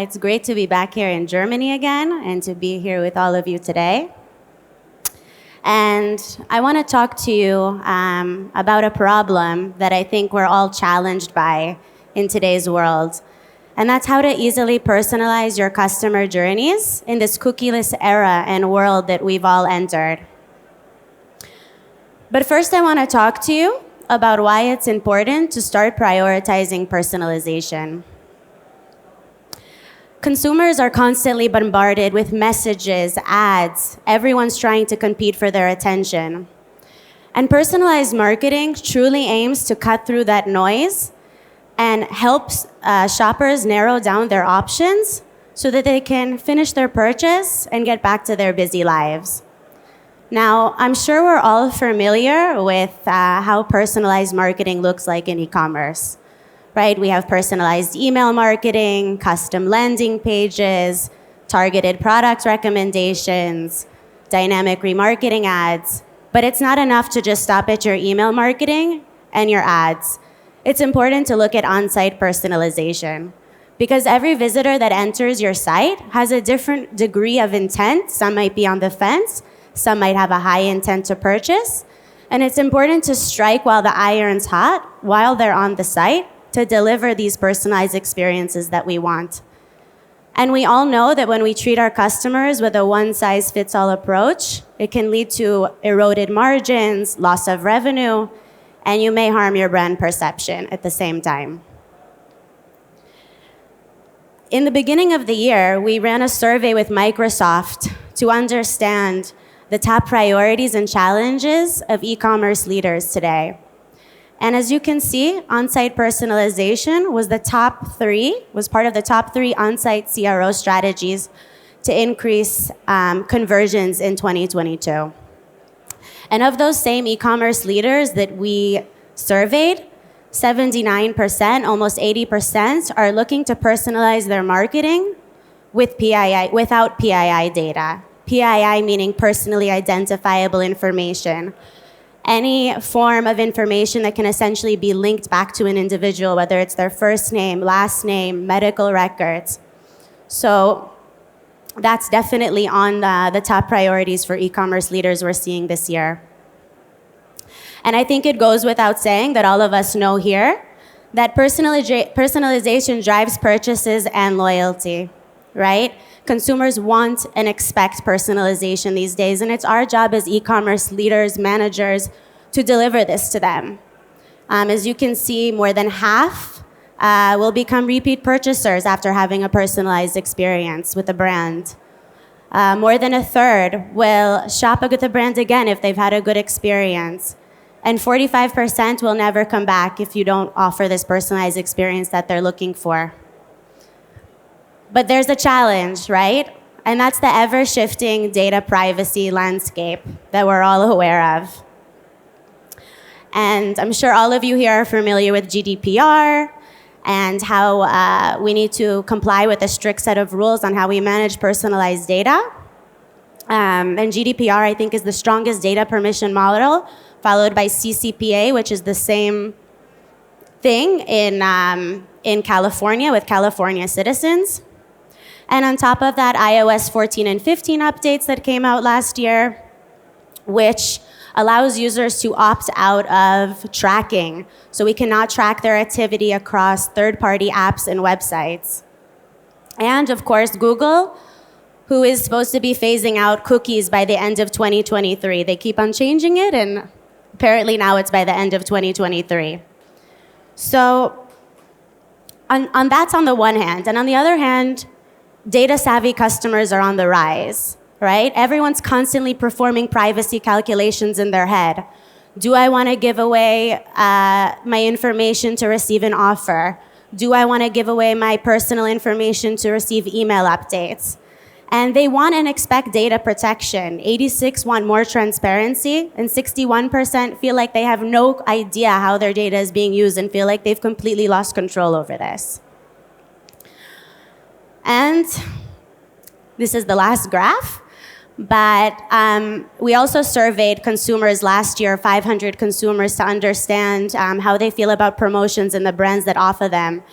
It's great to be back here in Germany again and to be here with all of you today. And I want to talk to you about a problem that I think we're all challenged by in today's world. And that's how to easily personalize your customer journeys in this cookieless era and world that we've all entered. But first, I want to talk to you about why it's important to start prioritizing personalization. Consumers are constantly bombarded with messages, ads. Everyone's trying to compete for their attention. And personalized marketing truly aims to cut through that noise and helps shoppers narrow down their options so that they can finish their purchase and get back to their busy lives. Now, I'm sure we're all familiar with how personalized marketing looks like in e-commerce, right? We have personalized email marketing, custom landing pages, targeted product recommendations, dynamic remarketing ads. But it's not enough to just stop at your email marketing and your ads. It's important to look at on-site personalization because every visitor that enters your site has a different degree of intent. Some might be on the fence. Some might have a high intent to purchase. And it's important to strike while the iron's hot, while they're on the site, to deliver these personalized experiences that we want. And we all know that when we treat our customers with a one-size-fits-all approach, it can lead to eroded margins, loss of revenue, and you may harm your brand perception at the same time. In the beginning of the year, we ran a survey with Microsoft to understand the top priorities and challenges of e-commerce leaders today. And as you can see, on-site personalization was part of the top three on-site CRO strategies to increase conversions in 2022. And of those same e-commerce leaders that we surveyed, 79%, almost 80%, are looking to personalize their marketing with without PII data. PII meaning personally identifiable information. Any form of information that can essentially be linked back to an individual, whether it's their first name, last name, medical records. So that's definitely on the top priorities for e-commerce leaders we're seeing this year. And I think it goes without saying that all of us know here that personalization drives purchases and loyalty, right? Consumers want and expect personalization these days, and it's our job as e-commerce leaders, managers, to deliver this to them. As you can see, more than half will become repeat purchasers after having a personalized experience with the brand. More than a third will shop with the brand again if they've had a good experience. And 45% will never come back if you don't offer this personalized experience that they're looking for. But there's a challenge, right? And that's the ever-shifting data privacy landscape that we're all aware of. And I'm sure all of you here are familiar with GDPR and how we need to comply with a strict set of rules on how we manage personalized data. And GDPR, I think, is the strongest data permission model, followed by CCPA, which is the same thing in California with California citizens. And on top of that, iOS 14 and 15 updates that came out last year, which allows users to opt out of tracking. So we cannot track their activity across third-party apps and websites. And of course, Google, who is supposed to be phasing out cookies by the end of 2023. They keep on changing it, and apparently now it's by the end of 2023. So that's on the one hand. And on the other hand, data-savvy customers are on the rise, right? Everyone's constantly performing privacy calculations in their head. Do I want to give away my information to receive an offer? Do I want to give away my personal information to receive email updates? And they want and expect data protection. 86% want more transparency, and 61% feel like they have no idea how their data is being used and feel like they've completely lost control over this. And this is the last graph, but we also surveyed consumers last year, 500 consumers, to understand how they feel about promotions and the brands that offer them.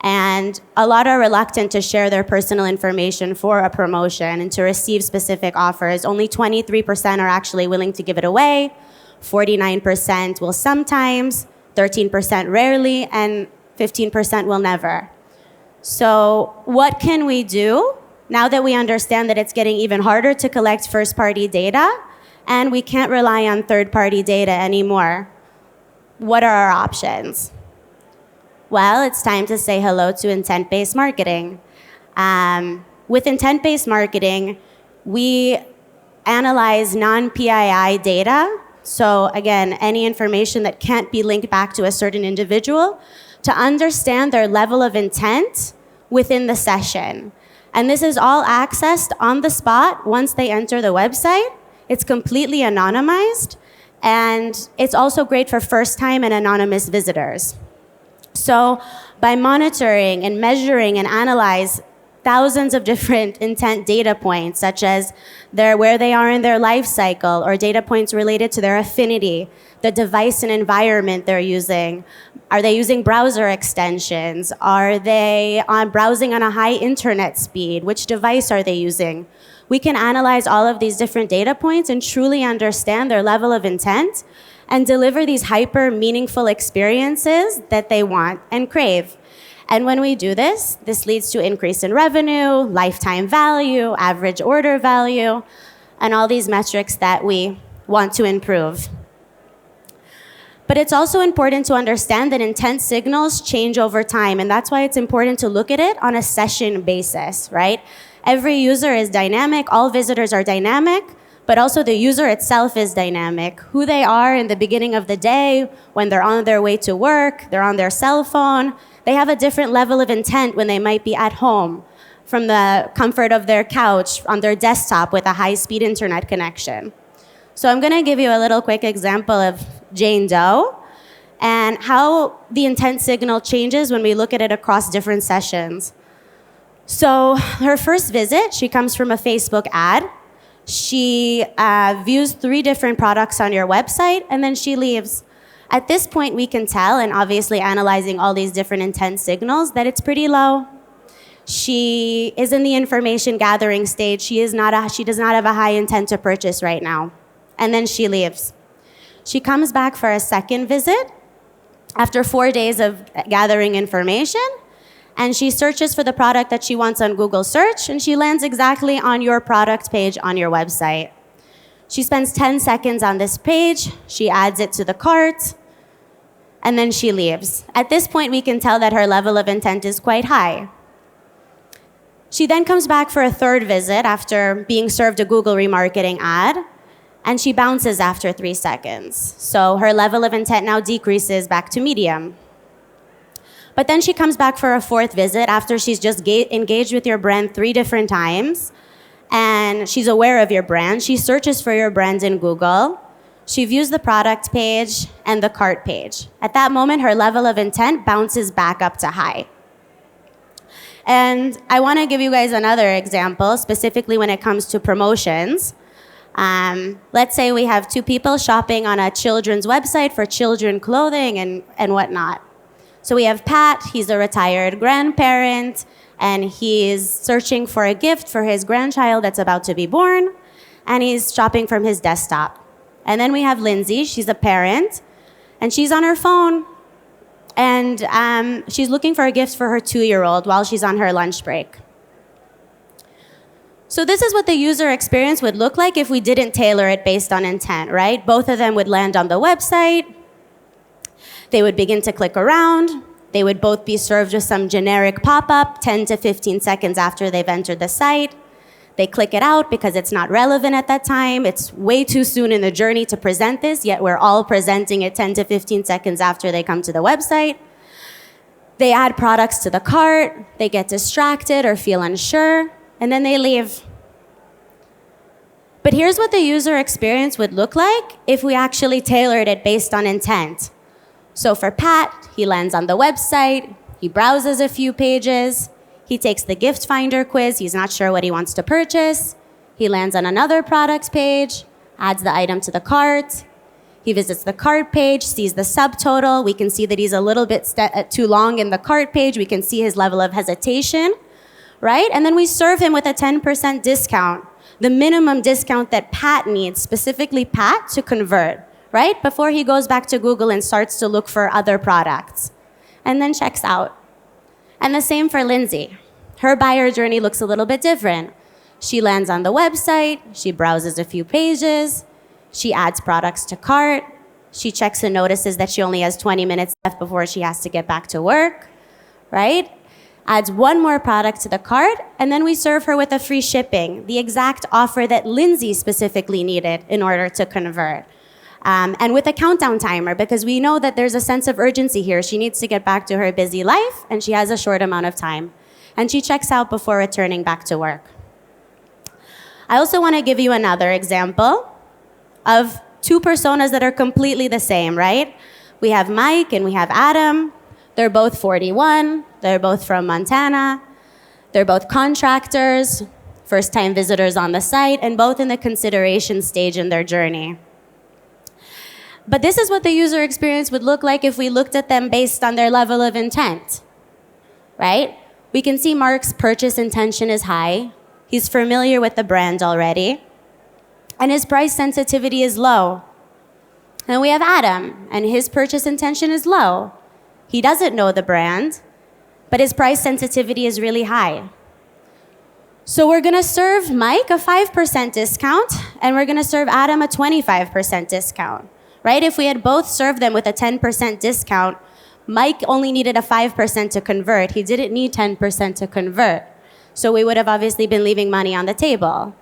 And a lot are reluctant to share their personal information for a promotion and to receive specific offers. Only 23% are actually willing to give it away. 49% will sometimes, 13% rarely, and 15% will never. So what can we do now that we understand that it's getting even harder to collect first-party data and we can't rely on third-party data anymore? What are our options? Well, it's time to say hello to intent-based marketing. With intent-based marketing, we analyze non-PII data. So again, any information that can't be linked back to a certain individual to understand their level of intent within the session. And this is all accessed on the spot once they enter the website. It's completely anonymized, and it's also great for first-time and anonymous visitors. So by monitoring and measuring and analyze thousands of different intent data points, such as where they are in their life cycle, or data points related to their affinity, the device and environment they're using. Are they using browser extensions? Are they browsing on a high internet speed? Which device are they using? We can analyze all of these different data points and truly understand their level of intent and deliver these hyper meaningful experiences that they want and crave. And when we do this, this leads to increase in revenue, lifetime value, average order value, and all these metrics that we want to improve. But it's also important to understand that intent signals change over time, and that's why it's important to look at it on a session basis, right? Every user is dynamic, all visitors are dynamic, but also the user itself is dynamic. Who they are in the beginning of the day, when they're on their way to work, they're on their cell phone, they have a different level of intent when they might be at home, from the comfort of their couch, on their desktop with a high-speed internet connection. So I'm gonna give you a little quick example of Jane Doe and how the intent signal changes when we look at it across different sessions. So her first visit, she comes from a Facebook ad. She views 3 different products on your website, and then she leaves. At this point, we can tell, and obviously analyzing all these different intent signals, that it's pretty low. She is in the information gathering stage. She does not have a high intent to purchase right now. And then she leaves. She comes back for a second visit after 4 days of gathering information, and she searches for the product that she wants on Google search, and she lands exactly on your product page on your website. She spends 10 seconds on this page, she adds it to the cart, and then she leaves. At this point, we can tell that her level of intent is quite high. She then comes back for a third visit after being served a Google remarketing ad, and she bounces after 3 seconds. So her level of intent now decreases back to medium. But then she comes back for a fourth visit after she's just engaged with your brand 3 different times, and she's aware of your brand. She searches for your brand in Google. She views the product page and the cart page. At that moment, her level of intent bounces back up to high. And I want to give you guys another example, specifically when it comes to promotions. Let's say we have 2 people shopping on a children's website for children clothing and whatnot. So we have Pat, he's a retired grandparent, and he's searching for a gift for his grandchild that's about to be born, and he's shopping from his desktop. And then we have Lindsay, she's a parent, and she's on her phone, and she's looking for a gift for her 2-year-old while she's on her lunch break. So this is what the user experience would look like if we didn't tailor it based on intent, right? Both of them would land on the website. They would begin to click around. They would both be served with some generic pop-up 10 to 15 seconds after they've entered the site. They click it out because it's not relevant at that time. It's way too soon in the journey to present this, yet we're all presenting it 10 to 15 seconds after they come to the website. They add products to the cart. They get distracted or feel unsure, and then they leave. But here's what the user experience would look like if we actually tailored it based on intent. So for Pat, he lands on the website, he browses a few pages, he takes the gift finder quiz, he's not sure what he wants to purchase, he lands on another product page, adds the item to the cart, He visits the cart page, sees the subtotal. We can see that he's a little bit too long in the cart page. We can see his level of hesitation, right? And then we serve him with a 10% discount, the minimum discount that Pat needs, specifically Pat, to convert, right? Before he goes back to Google and starts to look for other products, and then checks out. And the same for Lindsay. Her buyer journey looks a little bit different. She lands on the website, she browses a few pages, she adds products to cart, she checks and notices that she only has 20 minutes left before she has to get back to work, right? Adds one more product to the cart, and then we serve her with a free shipping, the exact offer that Lindsay specifically needed in order to convert. And with a countdown timer, because we know that there's a sense of urgency here. She needs to get back to her busy life, and she has a short amount of time. And she checks out before returning back to work. I also want to give you another example of two personas that are completely the same, right? We have Mike and we have Adam. They're both 41. They're both from Montana. They're both contractors, first-time visitors on the site, and both in the consideration stage in their journey. But this is what the user experience would look like if we looked at them based on their level of intent, right? We can see Mark's purchase intention is high. He's familiar with the brand already. And his price sensitivity is low. And we have Adam, and his purchase intention is low. He doesn't know the brand, but his price sensitivity is really high. So we're gonna serve Mike a 5% discount, and we're gonna serve Adam a 25% discount, right? If we had both served them with a 10% discount, Mike only needed a 5% to convert. He didn't need 10% to convert. So we would have obviously been leaving money on the table.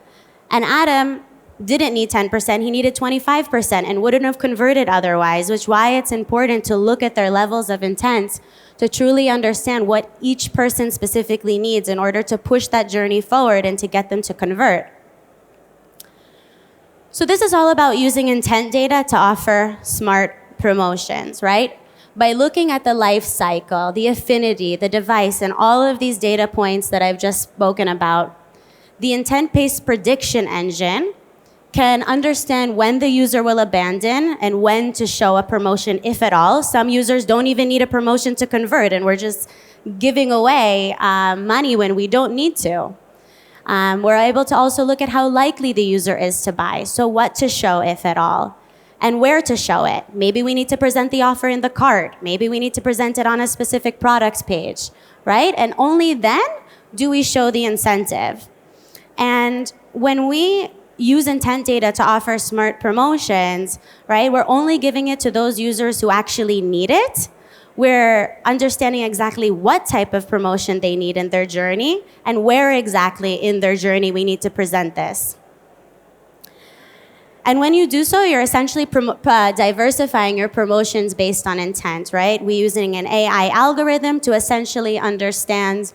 And Adam didn't need 10%, he needed 25% and wouldn't have converted otherwise, which is why it's important to look at their levels of intent to truly understand what each person specifically needs in order to push that journey forward and to get them to convert. So this is all about using intent data to offer smart promotions, right? By looking at the life cycle, the affinity, the device, and all of these data points that I've just spoken about, the intent-based prediction engine can understand when the user will abandon and when to show a promotion, if at all. Some users don't even need a promotion to convert, and we're just giving away money when we don't need to. We're able to also look at how likely the user is to buy, so what to show, if at all, and where to show it. Maybe we need to present the offer in the cart. Maybe we need to present it on a specific products page, right? And only then do we show the incentive. And when we use intent data to offer smart promotions, right, we're only giving it to those users who actually need it. We're understanding exactly what type of promotion they need in their journey and where exactly in their journey we need to present this. And when you do so, you're essentially diversifying your promotions based on intent, right? We're using an AI algorithm to essentially understand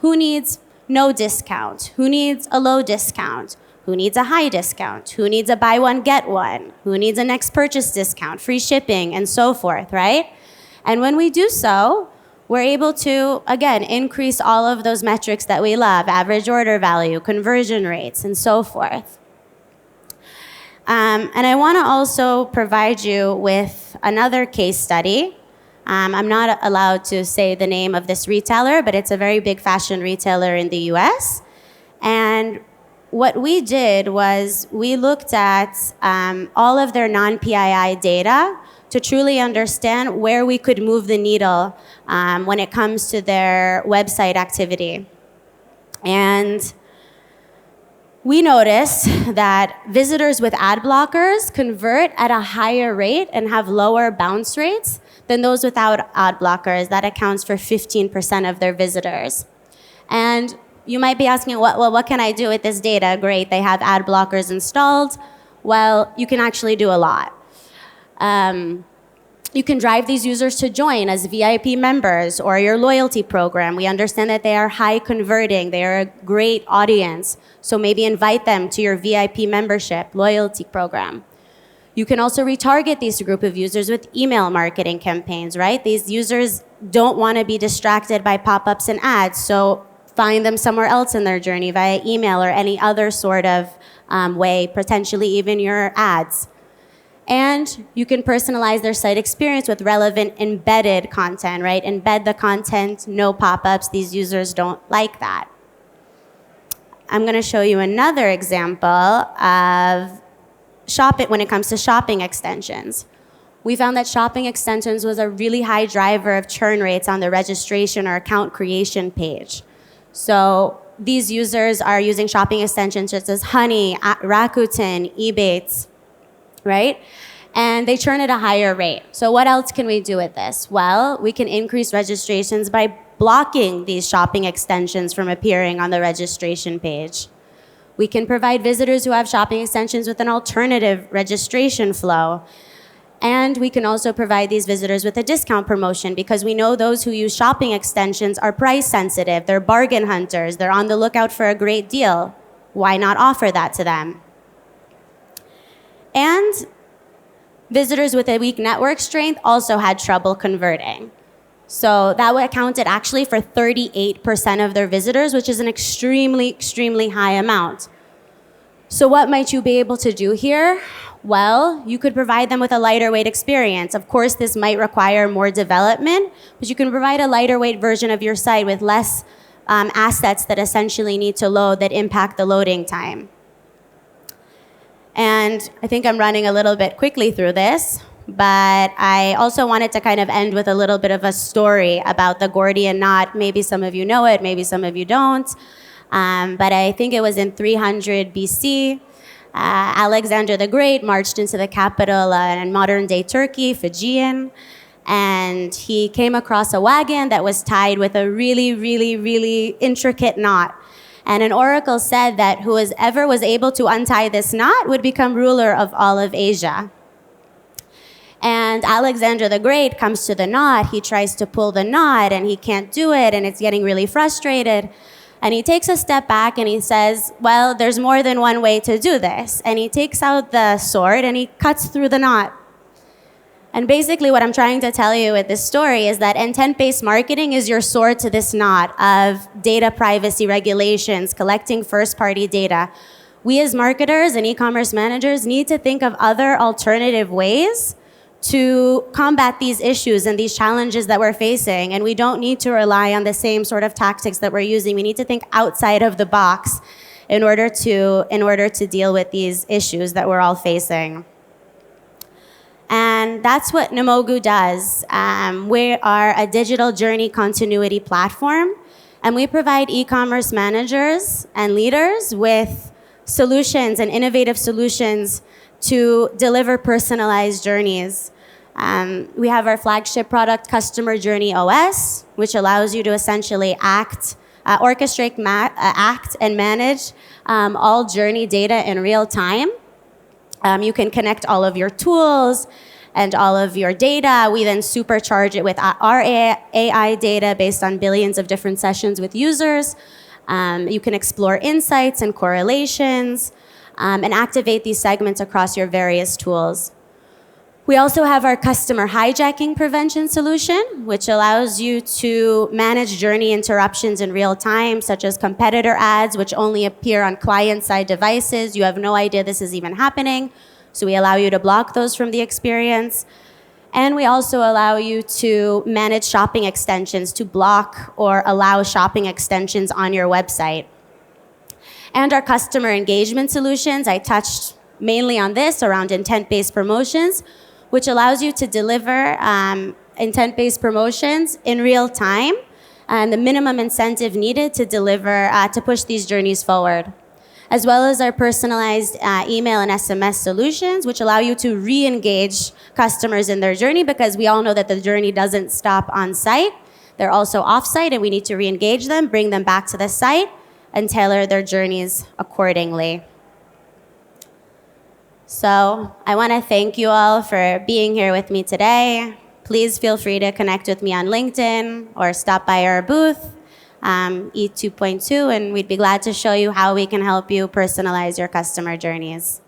who needs no discount, who needs a low discount, who needs a high discount, who needs a buy one, get one, who needs a next purchase discount, free shipping, and so forth, right? And when we do so, we're able to, again, increase all of those metrics that we love, average order value, conversion rates, and so forth. And I want to also provide you with another case study. I'm not allowed to say the name of this retailer, but it's a very big fashion retailer in the US. And what we did was we looked at all of their non-PII data to truly understand where we could move the needle when it comes to their website activity. And we noticed that visitors with ad blockers convert at a higher rate and have lower bounce rates than those without ad blockers. That accounts for 15% of their visitors. And you might be asking, well, what can I do with this data? Great, they have ad blockers installed. Well, you can actually do a lot. You can drive these users to join as VIP members or your loyalty program. We understand that they are high converting. They are a great audience. So maybe invite them to your VIP membership, loyalty program. You can also retarget these group of users with email marketing campaigns, right? These users don't want to be distracted by pop-ups and ads. So find them somewhere else in their journey via email or any other sort of way, potentially even your ads. And you can personalize their site experience with relevant embedded content, right? Embed the content, no pop-ups. These users don't like that. I'm going to show you another example of when it comes to shopping extensions. We found that shopping extensions was a really high driver of churn rates on the registration or account creation page. So these users are using shopping extensions such as Honey, Rakuten, Ebates, right? And they churn at a higher rate. So what else can we do with this? Well, we can increase registrations by blocking these shopping extensions from appearing on the registration page. We can provide visitors who have shopping extensions with an alternative registration flow. And we can also provide these visitors with a discount promotion because we know those who use shopping extensions are price sensitive, they're bargain hunters, they're on the lookout for a great deal. Why not offer that to them? And visitors with a weak network strength also had trouble converting. So that accounted actually for 38% of their visitors, which is an extremely, extremely high amount. So what might you be able to do here? Well, you could provide them with a lighter weight experience. Of course, this might require more development, but you can provide a lighter weight version of your site with less assets that essentially need to load that impact the loading time. And I think I'm running a little bit quickly through this, but I also wanted to kind of end with a little bit of a story about the Gordian knot. Maybe some of you know it, maybe some of you don't. But I think it was in 300 BC. Alexander the Great marched into the capital in modern-day Turkey, Fijian, and he came across a wagon that was tied with a really, really, really intricate knot. And an oracle said that whoever was able to untie this knot would become ruler of all of Asia. And Alexander the Great comes to the knot. He tries to pull the knot, and he can't do it, and it's getting really frustrated. And he takes a step back, and he says, well, there's more than one way to do this. And he takes out the sword, and he cuts through the knot. And basically what I'm trying to tell you with this story is that intent-based marketing is your sword to this knot of data privacy regulations, collecting first-party data. We as marketers and e-commerce managers need to think of other alternative ways to combat these issues and these challenges that we're facing. And we don't need to rely on the same sort of tactics that we're using. We need to think outside of the box in order to deal with these issues that we're all facing. And that's what Namogoo does. We are a digital journey continuity platform, and we provide e-commerce managers and leaders with solutions and innovative solutions to deliver personalized journeys. We have our flagship product, Customer Journey OS, which allows you to essentially orchestrate, act, and manage all journey data in real time. You can connect all of your tools and all of your data. We then supercharge it with our AI data based on billions of different sessions with users. You can explore insights and correlations and activate these segments across your various tools. We also have our customer hijacking prevention solution, which allows you to manage journey interruptions in real time, such as competitor ads, which only appear on client-side devices. You have no idea this is even happening, so we allow you to block those from the experience. And we also allow you to manage shopping extensions, to block or allow shopping extensions on your website. And our customer engagement solutions, I touched mainly on this around intent-based promotions, which allows you to deliver intent-based promotions in real time and the minimum incentive needed to deliver, to push these journeys forward. As well as our personalized email and SMS solutions, which allow you to re-engage customers in their journey, because we all know that the journey doesn't stop on site. They're also off-site, and we need to re-engage them, bring them back to the site, and tailor their journeys accordingly. So I want to thank you all for being here with me today. Please feel free to connect with me on LinkedIn or stop by our booth, EBE22, and we'd be glad to show you how we can help you personalize your customer journeys.